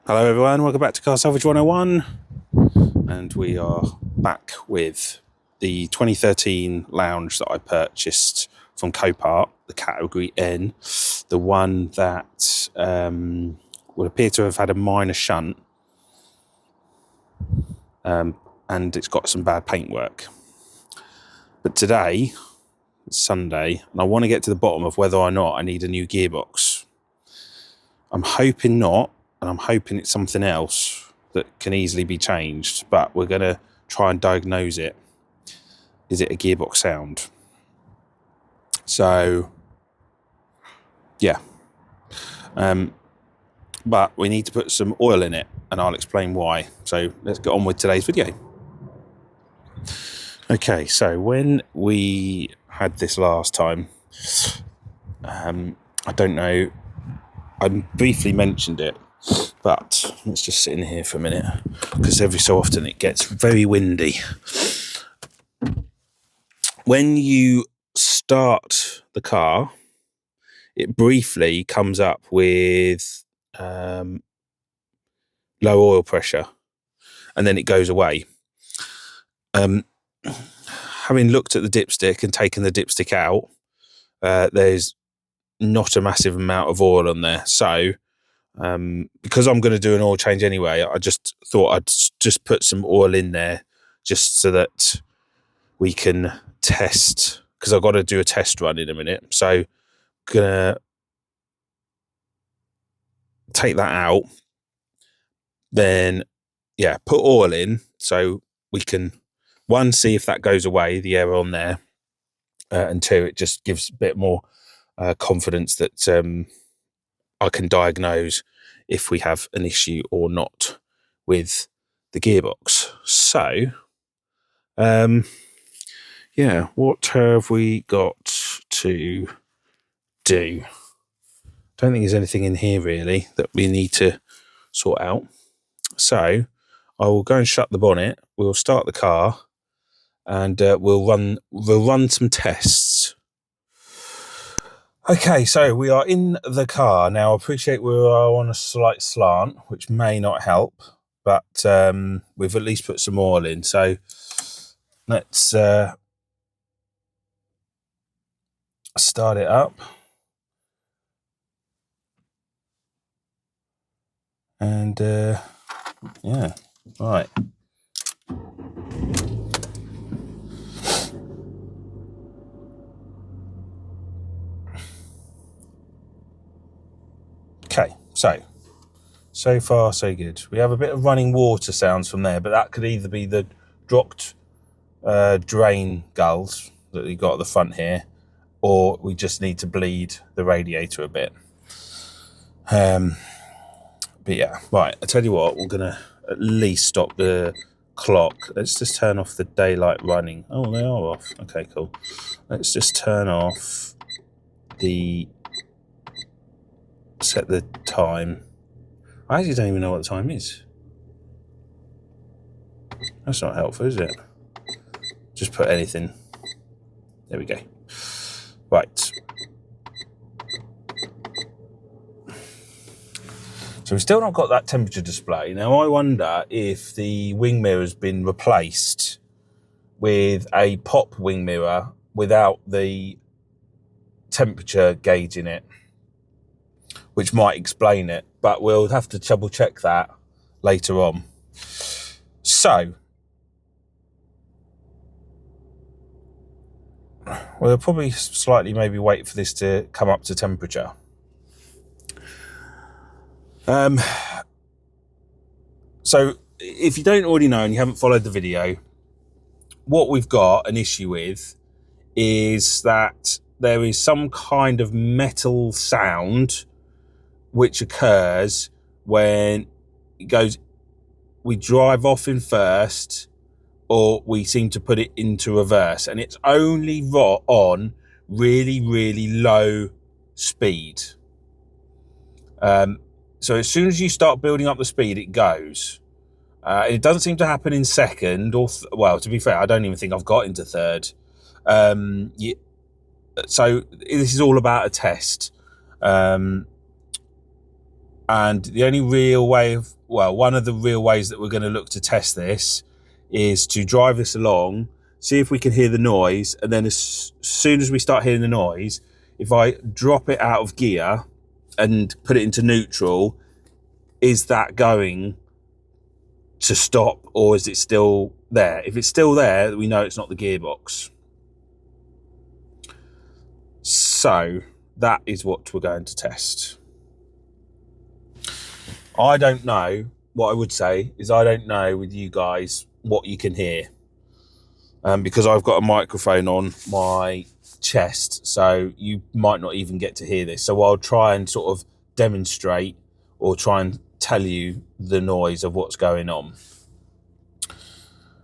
Hello everyone, welcome back to Car Salvage 101, and we are back with the 2013 Lounge that I purchased from Copart, the category N, the one that would appear to have had a minor shunt, and it's got some bad paintwork. But today, it's Sunday, and I want to get to the bottom of whether or not I need a new gearbox. I'm hoping not. And I'm hoping it's something else that can easily be changed, but we're going to try and diagnose it. Is it a gearbox sound? So, yeah. But we need to put some oil in it, and I'll explain why. So let's get on with today's video. Okay, so when we had this last time, I don't know, I briefly mentioned it, but let's just sit in here for a minute, because every so often it gets very windy. When you start the car, it briefly comes up with low oil pressure, and then it goes away. Having looked at the dipstick and taken the dipstick out, there's not a massive amount of oil on there. So because I'm going to do an oil change anyway, I just thought I'd just put some oil in there just so that we can test, because I've got to do a test run in a minute. So gonna take that out, then put oil in so we can, one, see if that goes away, the error on there, and two, it just gives a bit more confidence that I can diagnose if we have an issue or not with the gearbox. So, what have we got to do? Don't think there's anything in here really that we need to sort out. So I will go and shut the bonnet. We'll start the car, and we'll run some tests. Okay, so we are in the car now. I appreciate we are on a slight slant, which may not help, but we've at least put some oil in. So let's start it up. And right. Okay, so far so good. We have a bit of running water sounds from there, but that could either be the dropped drain gulls that we got at the front here, or we just need to bleed the radiator a bit. But yeah, right, I tell you what, we're going to at least stop the clock. Let's just turn off the daylight running. Oh, they are off. Okay, cool. Let's just turn off set the time. I actually don't even know what the time is. That's not helpful, is it? Just put anything. There we go. Right. So we've still not got that temperature display. Now I wonder if the wing mirror has been replaced with a pop wing mirror without the temperature gauge in it, which might explain it, but we'll have to double check that later on. So we'll probably slightly maybe wait for this to come up to temperature. So if you don't already know and you haven't followed the video, what we've got an issue with is that there is some kind of metal sound which occurs when it goes, we drive off in first, or we seem to put it into reverse, and it's only on really, really low speed. So as soon as you start building up the speed, it goes. It doesn't seem to happen in second, or well, to be fair, I don't even think I've got into third. So this is all about a test. And the only real way of, well, one of the real ways that we're going to look to test this is to drive this along, see if we can hear the noise, and then as soon as we start hearing the noise, if I drop it out of gear and put it into neutral, is that going to stop, or is it still there? If it's still there, we know it's not the gearbox. So that is what we're going to test. I don't know. What I would say is I don't know with you guys what you can hear, because I've got a microphone on my chest, so you might not even get to hear this. So I'll try and sort of demonstrate or try and tell you the noise of what's going on.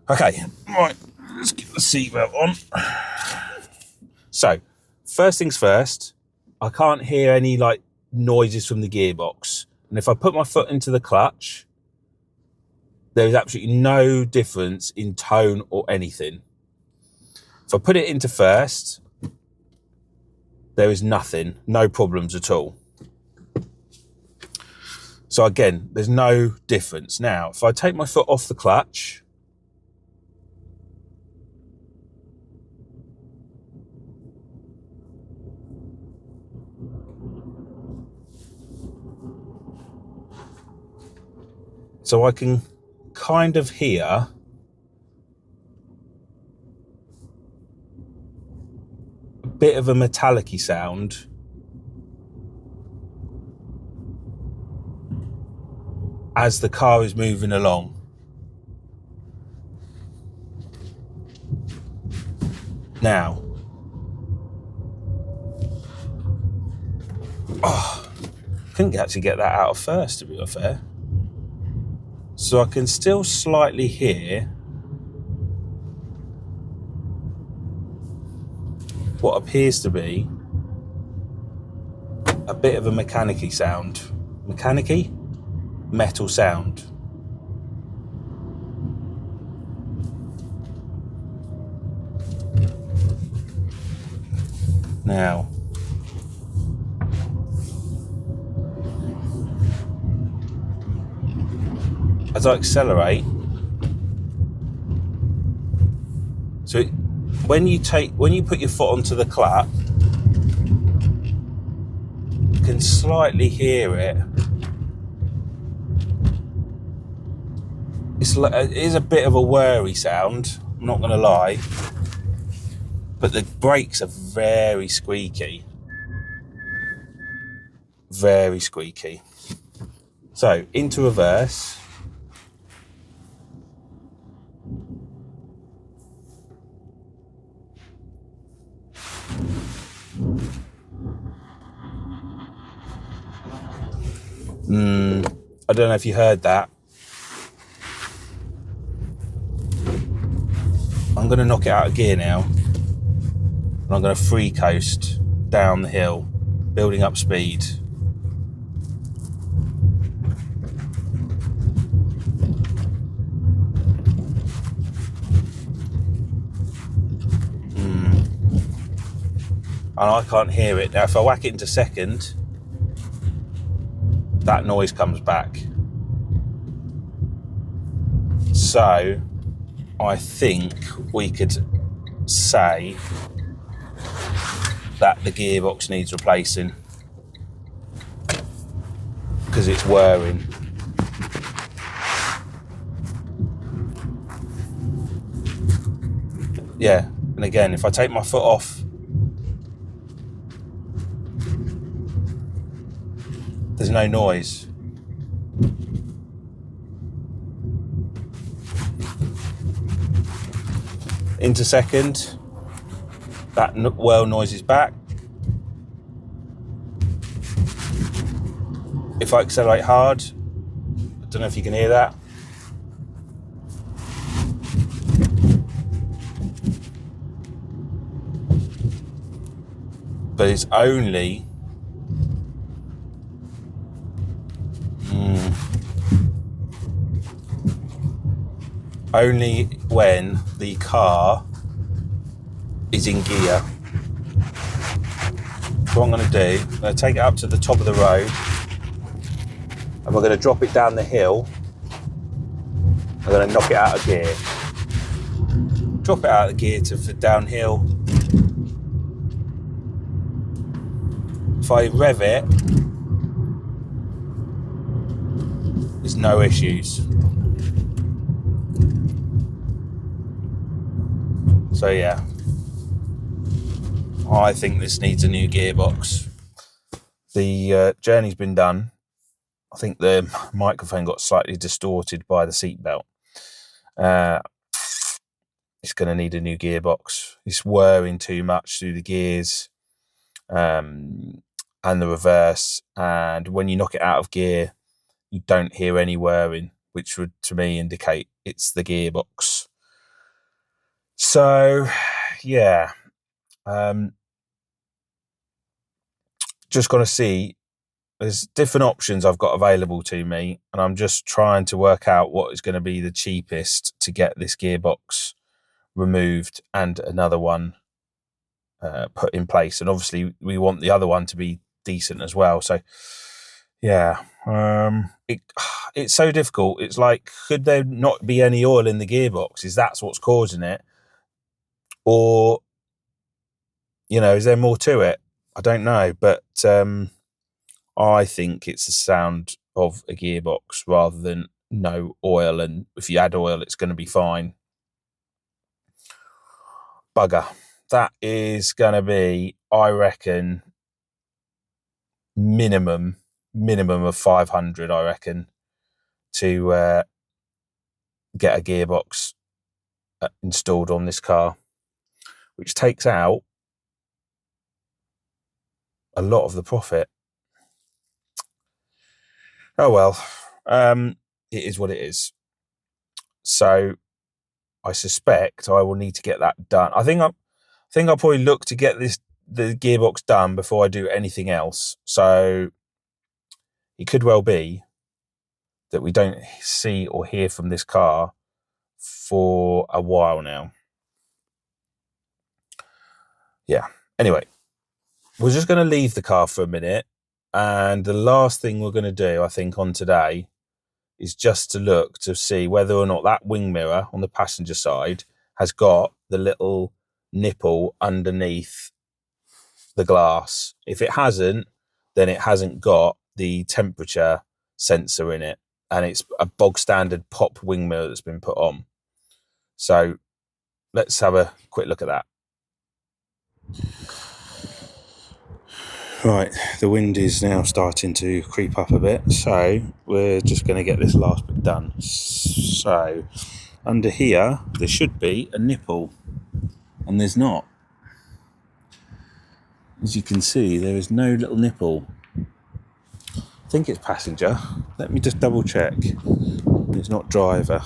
Okay, right, let's get the seatbelt on. So, first things first, I can't hear any like noises from the gearbox. And if I put my foot into the clutch, there is absolutely no difference in tone or anything. If I put it into first, there is nothing, no problems at all. So again, there's no difference. Now, if I take my foot off the clutch, so I can kind of hear a bit of a metallic-y sound as the car is moving along. Now, couldn't actually get that out of first, to be fair. So I can still slightly hear what appears to be a bit of a mechanic-y sound. Mechanic-y? Metal sound. Now, as I accelerate, so when you put your foot onto the clutch, you can slightly hear it. It is a bit of a whirry sound, I'm not going to lie, but the brakes are very squeaky. Very squeaky. So, into reverse. I don't know if you heard that. I'm going to knock it out of gear now. And I'm going to free coast down the hill, building up speed. And I can't hear it. Now, if I whack it into second, that noise comes back. So, I think we could say that the gearbox needs replacing because it's whirring. Yeah, and again, if I take my foot off, there's no noise. Into second, that whirl noise is back. If I accelerate hard, I don't know if you can hear that. But it's only only when the car is in gear. So what I'm going to do, I'm going to take it up to the top of the road we're going to drop it down the hill. I'm going to knock it out of gear. Drop it out of gear to for downhill. If I rev it, there's no issues. So yeah, I think this needs a new gearbox. The journey's been done. I think the microphone got slightly distorted by the seatbelt. It's going to need a new gearbox. It's whirring too much through the gears and the reverse. And when you knock it out of gear, you don't hear any whirring, which would, to me, indicate it's the gearbox. So, yeah. Just got to see. There's different options I've got available to me, and I'm just trying to work out what is going to be the cheapest to get this gearbox removed and another one put in place. And obviously we want the other one to be decent as well. So yeah, it's so difficult. It's like, could there not be any oil in the gearbox? Is that what's causing it? Or, you know, is there more to it? I don't know, but I think it's the sound of a gearbox rather than no oil, and if you add oil, it's going to be fine. Bugger. That is going to be, I reckon, minimum of 500, I reckon, to get a gearbox installed on this car, which takes out a lot of the profit. Oh well, it is what it is. So I suspect I will need to get that done. I think I'll probably look to get the gearbox done before I do anything else. So it could well be that we don't see or hear from this car for a while now. Yeah. Anyway, we're just going to leave the car for a minute. And the last thing we're going to do, I think, on today is just to look to see whether or not that wing mirror on the passenger side has got the little nipple underneath the glass. If it hasn't, then it hasn't got the temperature sensor in it, and it's a bog standard pop wing mirror that's been put on. So let's have a quick look at that. Right, the wind is now starting to creep up a bit, so we're just going to get this last bit done. So under here there should be a nipple, and there's not. As you can see, there is no little nipple. I think it's passenger. Let me just double check. It's not driver.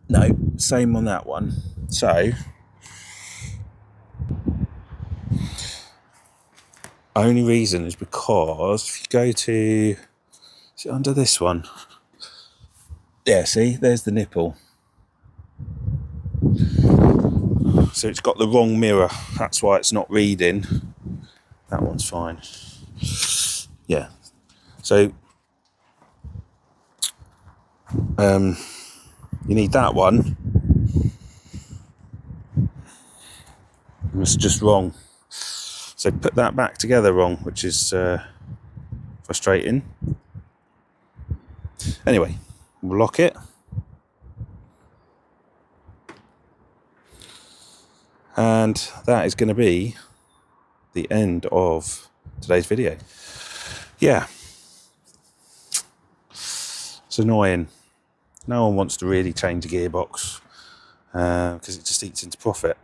No, same on that one. So only reason is because if you go to, is it under this one? Yeah, see, there's the nipple. So it's got the wrong mirror. That's why it's not reading. That one's fine. Yeah. So you need that one. It's just wrong. So put that back together wrong, which is frustrating. Anyway, we'll lock it. And that is going to be the end of today's video. Yeah. It's annoying. No one wants to really change a gearbox because it just eats into profit.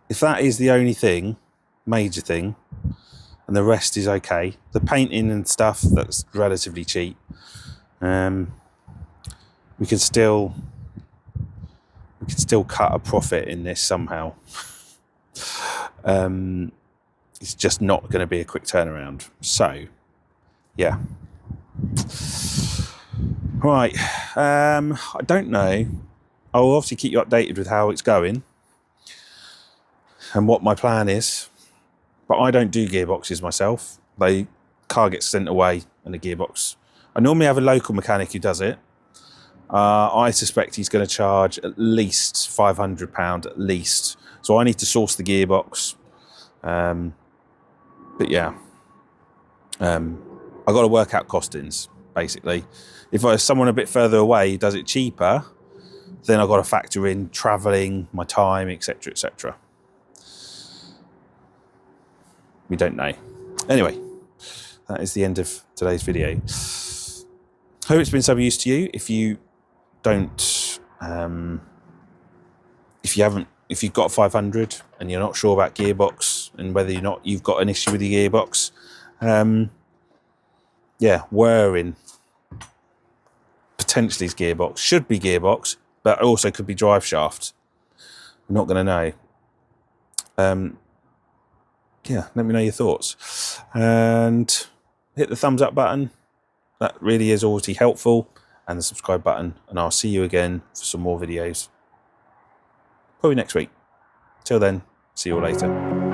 If that is the only thing, major thing, and the rest is okay, the painting and stuff, that's relatively cheap. We can still cut a profit in this somehow. It's just not going to be a quick turnaround. So, yeah. Right. I don't know. I'll obviously keep you updated with how it's going and what my plan is. But I don't do gearboxes myself. They car gets sent away and the gearbox. I normally have a local mechanic who does it. I suspect he's going to charge at least £500 at least. So I need to source the gearbox. But yeah, I've got to work out costings, basically. If someone a bit further away does it cheaper, then I've got to factor in travelling, my time, etc., etc. We don't know. Anyway, that is the end of today's video. Hope it's been some use to you. If you don't, if you've got 500 and you're not sure about gearbox and whether or not you've got an issue with the gearbox, yeah, whirring potentially is gearbox, should be gearbox, but also could be drive shaft. I'm not going to know. Yeah, let me know your thoughts and hit the thumbs up button. That really is already helpful, and the subscribe button, and I'll see you again for some more videos probably next week. Till then, see you all later.